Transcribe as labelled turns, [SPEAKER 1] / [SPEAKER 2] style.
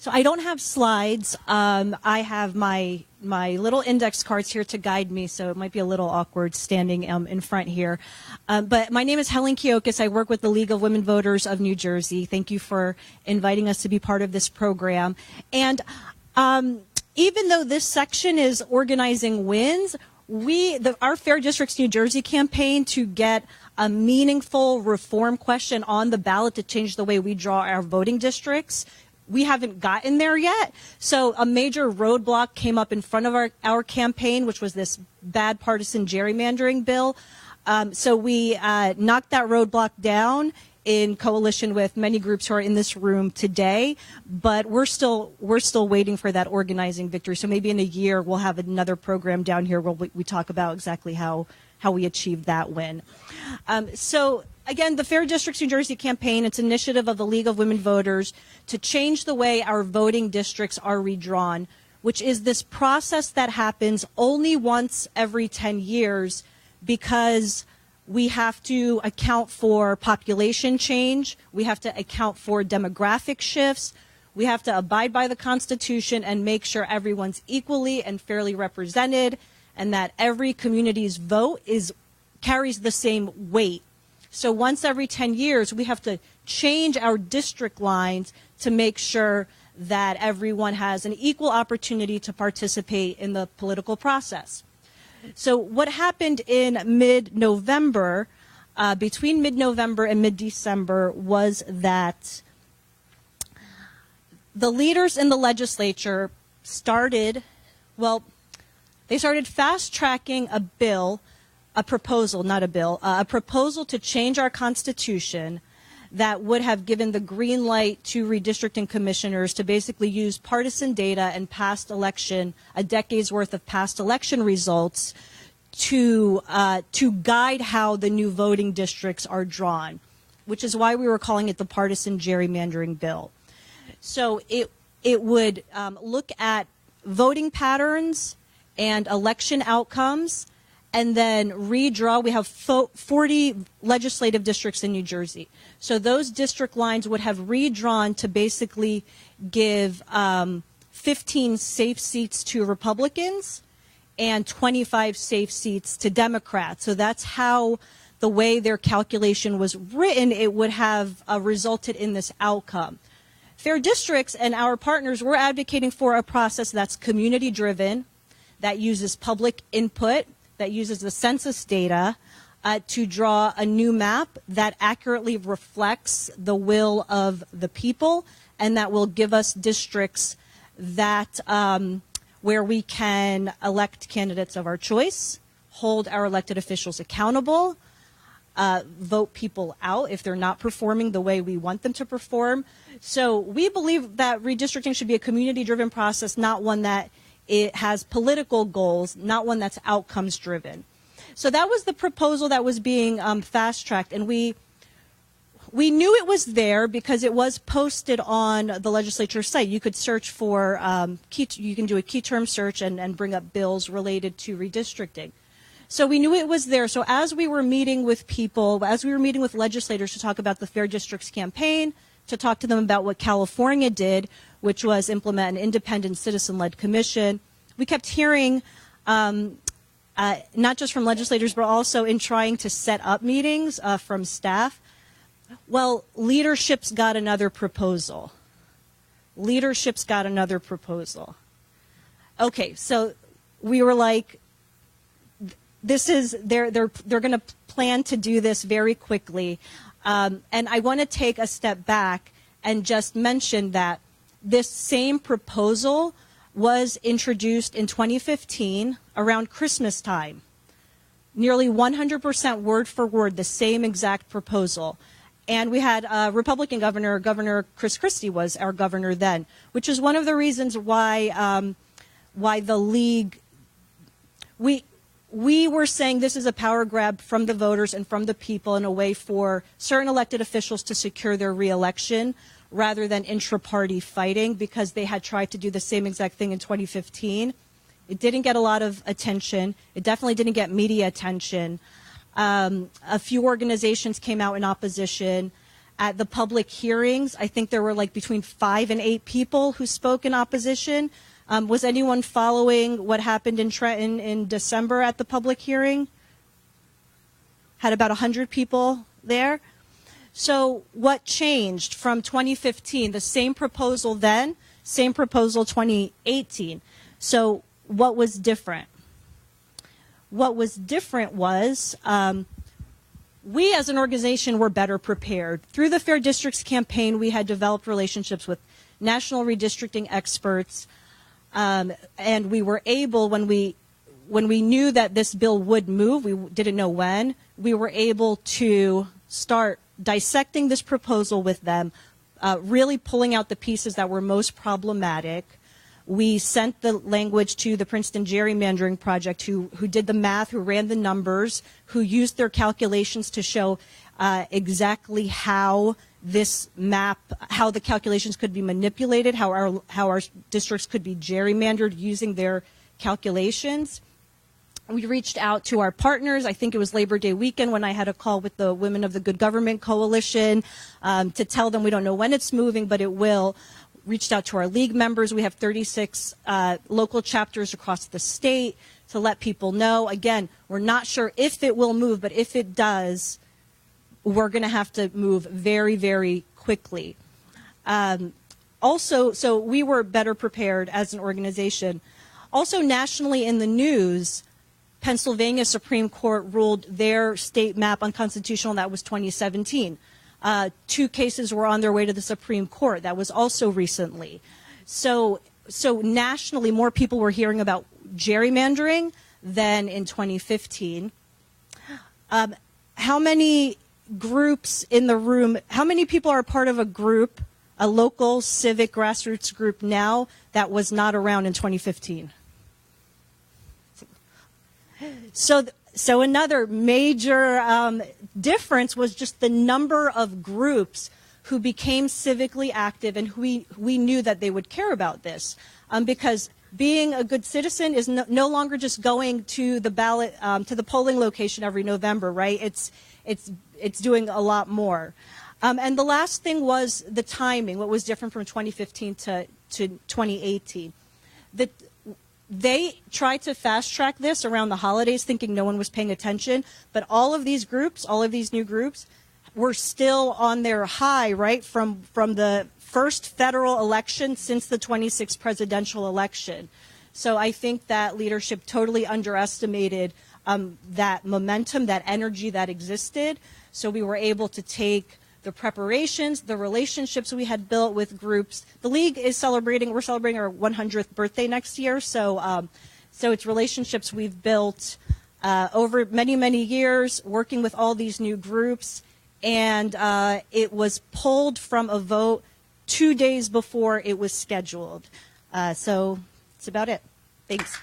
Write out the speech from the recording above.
[SPEAKER 1] So I don't have slides. I have my little index cards here to guide me, so it might be a little awkward standing in front here. But my name is Helen Kiokus. I work with the League of Women Voters of New Jersey. Thank you for inviting us to be part of this program. And even though this section is organizing wins, our Fair Districts New Jersey campaign to get a meaningful reform question on the ballot to change the way we draw our voting districts, we haven't gotten there yet. So a major roadblock came up in front of our campaign, which was this bad partisan gerrymandering bill. So we knocked that roadblock down in coalition with many groups who are in this room today, but we're still waiting for that organizing victory. So maybe in a year we'll have another program down here where we talk about exactly how we achieved that win. So again, the Fair Districts New Jersey campaign, it's an initiative of the League of Women Voters to change the way our voting districts are redrawn, which is this process that happens only once every 10 years because we have to account for population change, we have to account for demographic shifts, we have to abide by the Constitution and make sure everyone's equally and fairly represented and that every community's vote carries the same weight. So once every 10 years, we have to change our district lines to make sure that everyone has an equal opportunity to participate in the political process. So what happened in mid-November, between mid-November and mid-December, was that the leaders in the legislature started fast-tracking a proposal to change our Constitution that would have given the green light to redistricting commissioners to basically use partisan data and a decade's worth of past election results to guide how the new voting districts are drawn, which is why we were calling it the partisan gerrymandering bill. So it would look at voting patterns and election outcomes and then redraw. We have 40 legislative districts in New Jersey. So those district lines would have redrawn to basically give 15 safe seats to Republicans and 25 safe seats to Democrats. So that's how the way their calculation was written, it would have resulted in this outcome. Fair Districts and our partners were advocating for a process that's community-driven, that uses public input, that uses the census data to draw a new map that accurately reflects the will of the people and that will give us districts that where we can elect candidates of our choice, hold our elected officials accountable, vote people out if they're not performing the way we want them to perform. So we believe that redistricting should be a community-driven process, not one that it has political goals, not one that's outcomes driven. So that was the proposal that was being fast-tracked, and we knew it was there because it was posted on the legislature site. You could search for, you can do a key term search and bring up bills related to redistricting. So we knew it was there. So as we were meeting with people, as we were meeting with legislators to talk about the Fair Districts campaign, to talk to them about what California did, which was implement an independent citizen-led commission, we kept hearing, not just from legislators, but also in trying to set up meetings from staff, well, leadership's got another proposal. Leadership's got another proposal. Okay, so we were like, this is, they're going to plan to do this very quickly. And I want to take a step back and just mention that this same proposal was introduced in 2015 around Christmas time. Nearly 100% word for word, the same exact proposal. And we had a Republican governor, Governor Chris Christie was our governor then, which is one of the reasons why the league, we were saying this is a power grab from the voters and from the people in a way for certain elected officials to secure their reelection rather than intra-party fighting, because they had tried to do the same exact thing in 2015. It didn't get a lot of attention. It definitely didn't get media attention. A few organizations came out in opposition. At the public hearings, I think there were like between 5 and 8 people who spoke in opposition. Was anyone following what happened in Trenton in December at the public hearing? Had about 100 people there. So what changed from 2015? The same proposal then, same proposal 2018. So what was different? What was different was we as an organization were better prepared. Through the Fair Districts campaign, we had developed relationships with national redistricting experts, and we were able, when we knew that this bill would move, we didn't know when, we were able to start dissecting this proposal with them, really pulling out the pieces that were most problematic. We sent the language to the Princeton Gerrymandering Project, who did the math, who ran the numbers, who used their calculations to show exactly how this map, how the calculations could be manipulated, how our districts could be gerrymandered using their calculations. We reached out to our partners. I think it was Labor Day weekend when I had a call with the Women of the Good Government Coalition to tell them we don't know when it's moving, but it will. Reached out to our league members. We have 36 local chapters across the state to let people know. Again, we're not sure if it will move, but if it does, we're going to have to move very, very quickly. Also, so we were better prepared as an organization. Also, nationally in the news, Pennsylvania Supreme Court ruled their state map unconstitutional. That was 2017. 2 cases were on their way to the Supreme Court. That was also recently. So nationally, more people were hearing about gerrymandering than in 2015. How many groups in the room, how many people are part of a group, a local civic grassroots group now that was not around in 2015? So another major difference was just the number of groups who became civically active and who we knew that they would care about this. Because being a good citizen is no longer just going to the ballot, to the polling location every November, right? It's doing a lot more. And the last thing was the timing, what was different from 2015 to 2018. They tried to fast track this around the holidays thinking no one was paying attention, but all of these groups, all of these new groups, were still on their high, right, from the first federal election since the 26th presidential election. So I think that leadership totally underestimated that momentum, that energy that existed. So we were able to take the preparations, the relationships we had built with groups. The league is we're celebrating our 100th birthday next year. So it's relationships we've built over many, many years, working with all these new groups. And it was pulled from a vote 2 days before it was scheduled. So that's about it. Thanks.